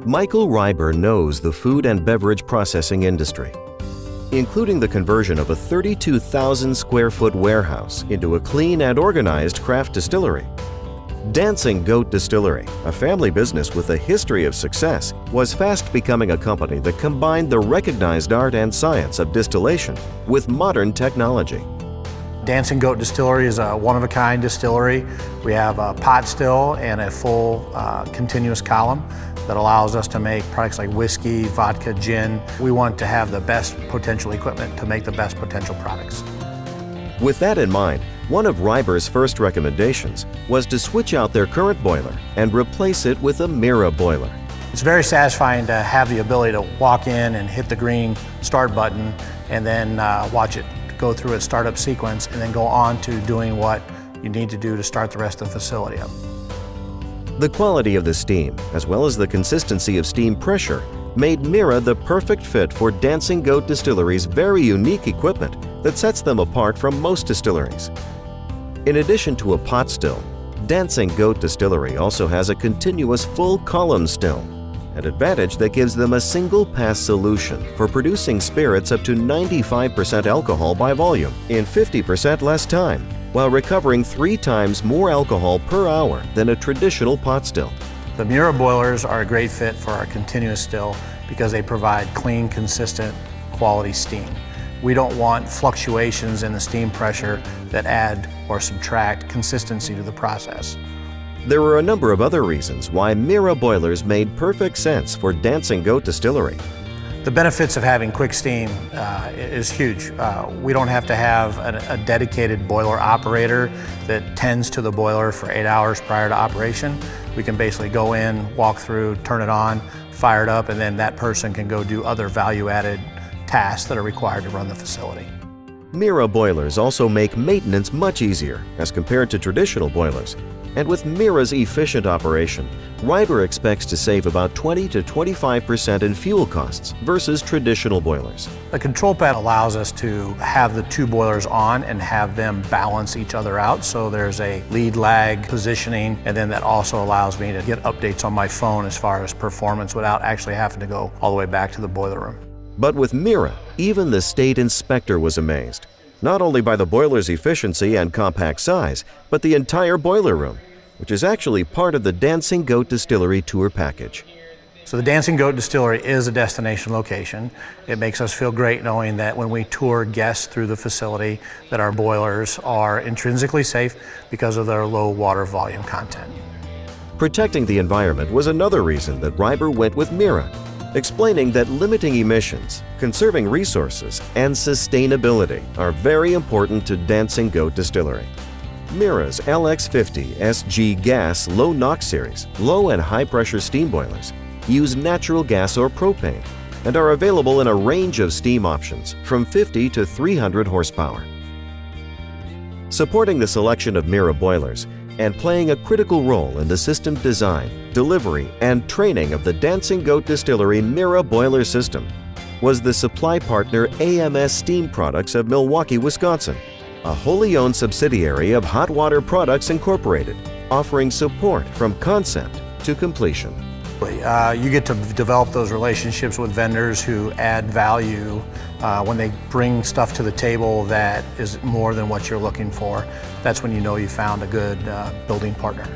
Michael Reiber knows the food and beverage processing industry, including the conversion of a 32,000 square foot warehouse into a clean and organized craft distillery. Dancing Goat Distillery, a family business with a history of success, was fast becoming a company that combined the recognized art and science of distillation with modern technology. Dancing Goat Distillery is a one-of-a-kind distillery. We have a pot still and a full continuous column that allows us to make products like whiskey, vodka, gin. We want to have the best potential equipment to make the best potential products. With that in mind, one of Reiber's first recommendations was to switch out their current boiler and replace it with a Mira boiler. It's very satisfying to have the ability to walk in and hit the green start button and then watch it go through its startup sequence and then go on to doing what you need to do to start the rest of the facility up. The quality of the steam, as well as the consistency of steam pressure, made Mira the perfect fit for Dancing Goat Distillery's very unique equipment that sets them apart from most distilleries. In addition to a pot still, Dancing Goat Distillery also has a continuous full column still, an advantage that gives them a single-pass solution for producing spirits up to 95% alcohol by volume in 50% less time, while recovering 3 times more alcohol per hour than a traditional pot still. The Mira boilers are a great fit for our continuous still because they provide clean, consistent, quality steam. We don't want fluctuations in the steam pressure that add or subtract consistency to the process. There were a number of other reasons why Mira boilers made perfect sense for Dancing Goat Distillery. The benefits of having quick steam is huge. We don't have to have a dedicated boiler operator that tends to the boiler for 8 hours prior to operation. We can basically go in, walk through, turn it on, fire it up, and then that person can go do other value-added tasks that are required to run the facility. Mira boilers also make maintenance much easier as compared to traditional boilers. And with Mira's efficient operation, Reiber expects to save about 20 to 25% in fuel costs versus traditional boilers. The control pad allows us to have the 2 boilers on and have them balance each other out, so there's a lead lag positioning, and then that also allows me to get updates on my phone as far as performance without actually having to go all the way back to the boiler room. But with Mira, even the state inspector was amazed, not only by the boiler's efficiency and compact size, but the entire boiler room, which is actually part of the Dancing Goat Distillery tour package. So the Dancing Goat Distillery is a destination location. It makes us feel great knowing that when we tour guests through the facility, that our boilers are intrinsically safe because of their low water volume content. Protecting the environment was another reason that Reiber went with Mira, explaining that limiting emissions, conserving resources, and sustainability are very important to Dancing Goat Distillery. Mira's LX50 SG Gas Low NOx Series, low and high pressure steam boilers, use natural gas or propane and are available in a range of steam options from 50 to 300 horsepower. Supporting the selection of Mira boilers and playing a critical role in the system design, delivery, and training of the Dancing Goat Distillery Mira boiler system was the supply partner AMS Steam Products of Milwaukee, Wisconsin, a wholly owned subsidiary of Hot Water Products Incorporated, offering support from concept to completion. You get to develop those relationships with vendors who add value when they bring stuff to the table that is more than what you're looking for. That's when you know you found a good building partner.